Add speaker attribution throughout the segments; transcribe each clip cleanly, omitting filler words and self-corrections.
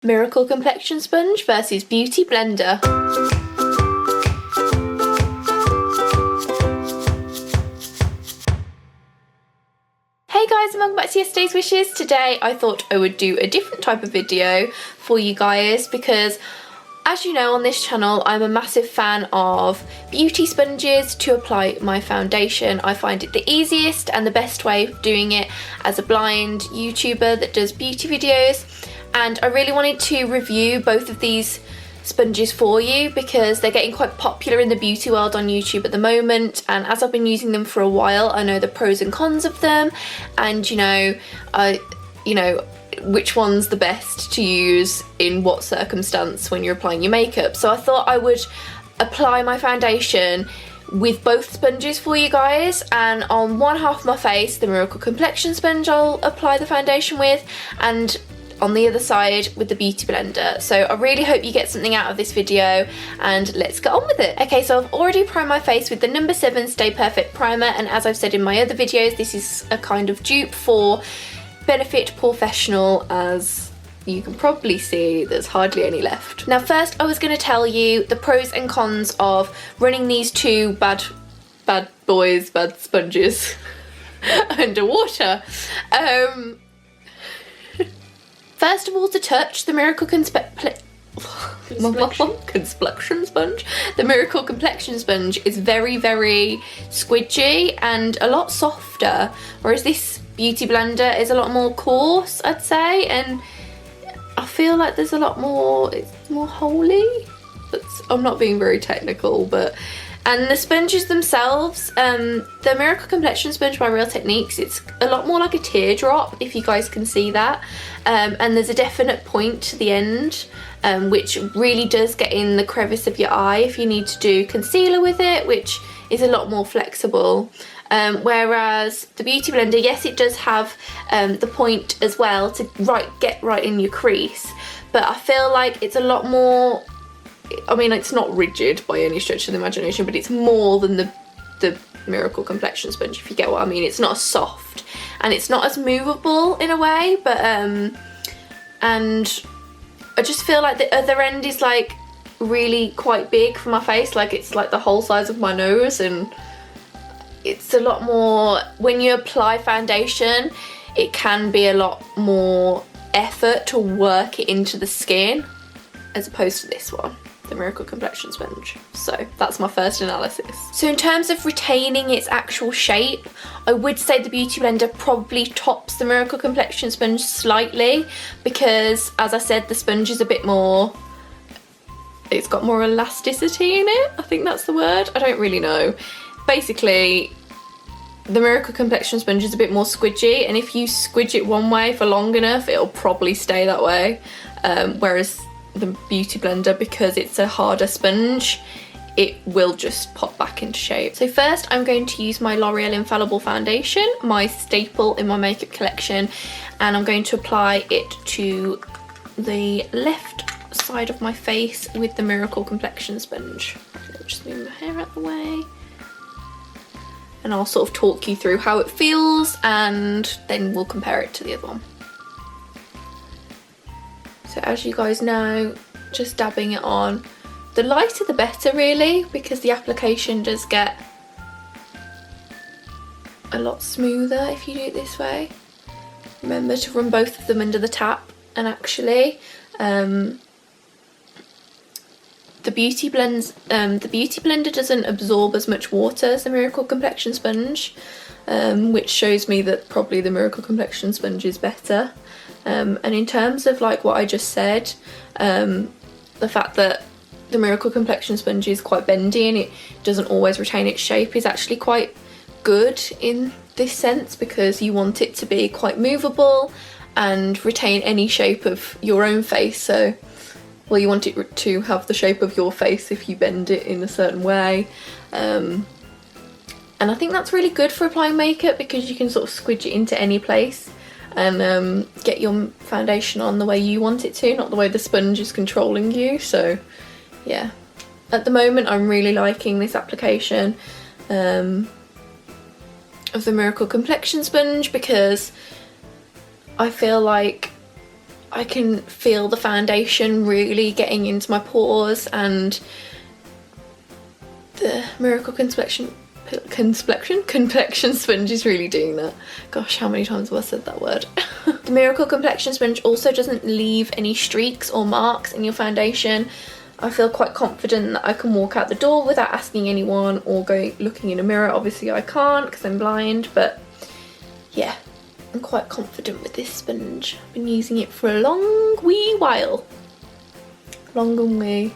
Speaker 1: Miracle Complexion Sponge versus Beautyblender. Hey guys, and welcome back to Yesterday's Wishes. Today I thought I would do a different type of video for you guys because, as you know, on this channel I'm a massive fan of beauty sponges to apply my foundation. I find it the easiest and the best way of doing it as a blind YouTuber that does beauty videos, and I really wanted to review both of these sponges for you because they're getting quite popular in the beauty world on YouTube at the moment, and as I've been using them for a while I know the pros and cons of them, and which one's the best to use in what circumstance when you're applying your makeup. So I thought I would apply my foundation with both sponges for you guys, and on one half of my face the Miracle Complexion sponge I'll apply the foundation with, and on the other side with the Beautyblender. So I really hope you get something out of this video, and let's get on with it. Okay, so I've already primed my face with the number 7 Stay Perfect primer, and as I've said in my other videos, this is a kind of dupe for Benefit Professional. As you can probably see, there's hardly any left. Now first I was going to tell you the pros and cons of running these two bad sponges underwater. First of all, to touch, the Miracle Complexion sponge. The Miracle Complexion sponge is very, very squidgy and a lot softer, whereas this Beautyblender is a lot more coarse, I'd say, and I feel like there's a lot more, it's more holy. I'm not being very technical, but... And the sponges themselves, the Miracle Complexion sponge by Real Techniques, it's a lot more like a teardrop, if you guys can see that. And there's a definite point to the end, which really does get in the crevice of your eye if you need to do concealer with it, which is a lot more flexible. Whereas the Beautyblender, yes, it does have the point as well to get right in your crease, but I feel like it's a lot more... I mean, it's not rigid by any stretch of the imagination, but it's more than the Miracle Complexion sponge, if you get what I mean. It's not as soft and it's not as movable in a way, but and I just feel like the other end is like really quite big for my face, like it's like the whole size of my nose, and it's a lot more, when you apply foundation it can be a lot more effort to work it into the skin as opposed to this one, the Miracle Complexion sponge. So that's my first analysis. So in terms of retaining its actual shape, I would say the Beautyblender probably tops the Miracle Complexion sponge slightly, because as I said, the sponge is a bit more, it's got more elasticity in it, I think that's the word, I don't really know. Basically the Miracle Complexion sponge is a bit more squidgy, and if you squidge it one way for long enough it'll probably stay that way, whereas the Beautyblender, because it's a harder sponge, it will just pop back into shape. So first I'm going to use my L'Oreal Infallible foundation, my staple in my makeup collection, and I'm going to apply it to the left side of my face with the Miracle Complexion sponge. I'll just move my hair out of the way, and I'll sort of talk you through how it feels, and then we'll compare it to the other one. So as you guys know, just dabbing it on. The lighter the better really, because the application does get a lot smoother if you do it this way. Remember to run both of them under the tap, and actually the Beautyblender doesn't absorb as much water as the Miracle Complexion sponge, which shows me that probably the Miracle Complexion sponge is better. And in terms of like what I just said, the fact that the Miracle Complexion sponge is quite bendy and it doesn't always retain its shape is actually quite good in this sense, because you want it to be quite movable and retain any shape of your own face. So, well, you want it to have the shape of your face if you bend it in a certain way. And I think that's really good for applying makeup, because you can sort of squidge it into any place and get your foundation on the way you want it to, not the way the sponge is controlling you. So yeah, at the moment I'm really liking this application of the Miracle Complexion sponge, because I feel like I can feel the foundation really getting into my pores, and the Miracle Complexion Sponge is really doing that. Gosh, how many times have I said that word? The Miracle Complexion Sponge also doesn't leave any streaks or marks in your foundation. I feel quite confident that I can walk out the door without asking anyone or looking in a mirror. Obviously I can't because I'm blind, but yeah, I'm quite confident with this sponge. I've been using it for a long wee while. Long and wee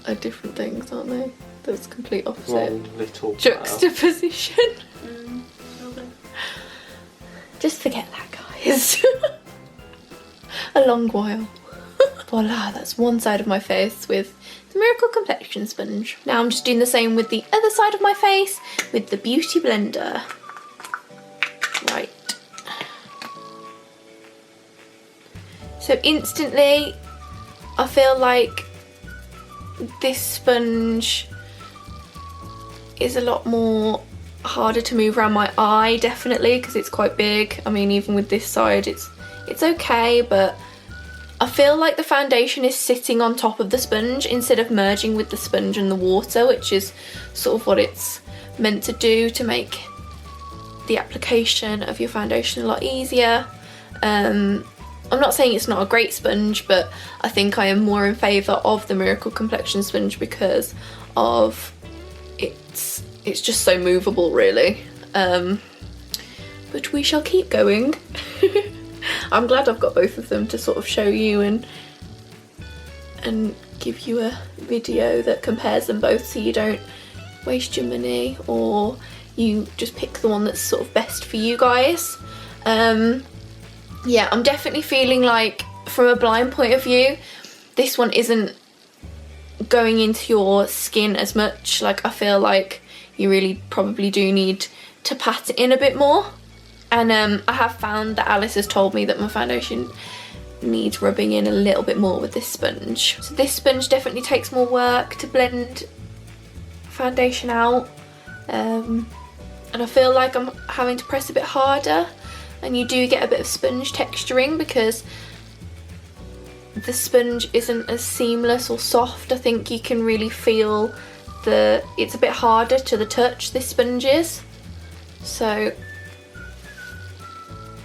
Speaker 1: are different things, aren't they? That's complete opposite.
Speaker 2: Long little
Speaker 1: juxtaposition. Just forget that, guys. A long while. Voila, that's one side of my face with the Miracle Complexion Sponge. Now I'm just doing the same with the other side of my face with the Beautyblender. Right. So instantly, I feel like this sponge is a lot more harder to move around my eye, definitely, because it's quite big. I mean, even with this side, it's okay, but I feel like the foundation is sitting on top of the sponge instead of merging with the sponge and the water, which is sort of what it's meant to do to make the application of your foundation a lot easier. I'm not saying it's not a great sponge, but I think I am more in favour of the Miracle Complexion Sponge because of it's just so movable, really. But we shall keep going. I'm glad I've got both of them to sort of show you and give you a video that compares them both, so you don't waste your money or you just pick the one that's sort of best for you guys. Yeah, I'm definitely feeling like, from a blind point of view, this one isn't going into your skin as much. Like, I feel like you really probably do need to pat it in a bit more. And I have found that Alice has told me that my foundation needs rubbing in a little bit more with this sponge. So this sponge definitely takes more work to blend foundation out. And I feel like I'm having to press a bit harder, and you do get a bit of sponge texturing because the sponge isn't as seamless or soft. I think you can really feel it's a bit harder to the touch, this sponge is. So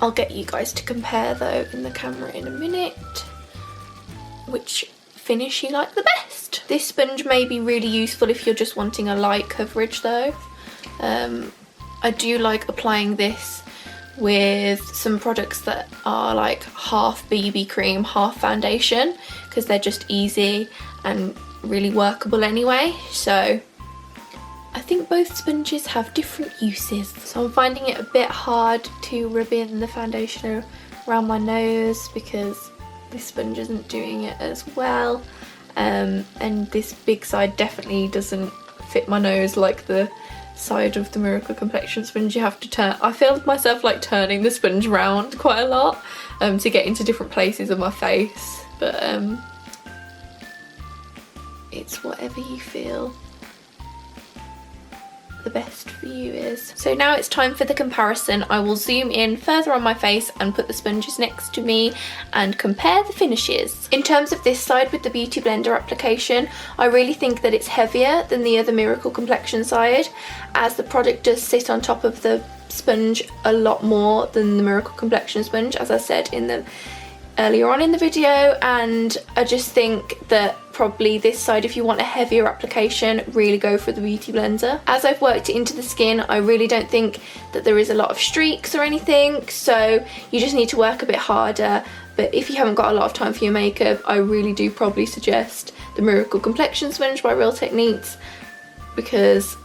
Speaker 1: I'll get you guys to compare though in the camera in a minute which finish you like the best. This sponge may be really useful if you're just wanting a light coverage though. I do like applying this with some products that are like half BB cream, half foundation, because they're just easy and really workable anyway. So I think both sponges have different uses. So I'm finding it a bit hard to rub in the foundation around my nose because this sponge isn't doing it as well. And this big side definitely doesn't fit my nose like the side of the Miracle Complexion Sponge. You have to turn, I feel myself like turning the sponge around quite a lot to get into different places of my face. But it's whatever you feel the best for you is. So now it's time for the comparison. I will zoom in further on my face and put the sponges next to me and compare the finishes. In terms of this side with the Beautyblender application, I really think that it's heavier than the other Miracle Complexion side, as the product does sit on top of the sponge a lot more than the Miracle Complexion Sponge, as I said earlier on in the video. And I just think that probably this side, if you want a heavier application, really go for the Beautyblender. As I've worked it into the skin, I really don't think that there is a lot of streaks or anything, so you just need to work a bit harder. But if you haven't got a lot of time for your makeup, I really do probably suggest the Miracle Complexion Sponge by Real Techniques, because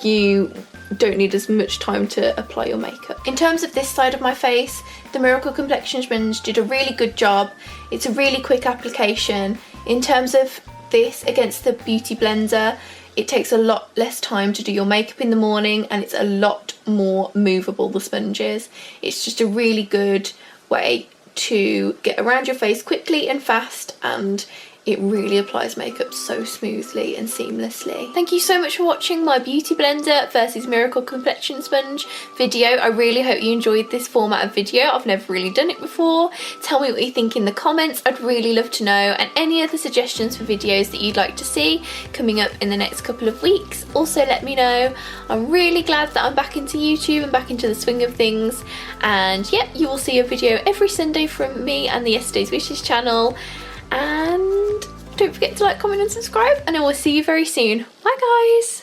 Speaker 1: you don't need as much time to apply your makeup. In terms of this side of my face, the Miracle Complexion Sponge did a really good job. It's a really quick application. In terms of this against the Beautyblender, it takes a lot less time to do your makeup in the morning, and it's a lot more movable, the sponge is. It's just a really good way to get around your face quickly and fast, and it really applies makeup so smoothly and seamlessly. Thank you so much for watching my Beauty Blender versus Miracle Complexion Sponge video. I really hope you enjoyed this format of video. I've never really done it before. Tell me what you think in the comments. I'd really love to know, and any other suggestions for videos that you'd like to see coming up in the next couple of weeks. Also let me know. I'm really glad that I'm back into YouTube and back into the swing of things, and yeah, you will see a video every Sunday from me and the Yesterday's Wishes channel. And don't forget to like, comment and subscribe, and I will see you very soon. Bye guys!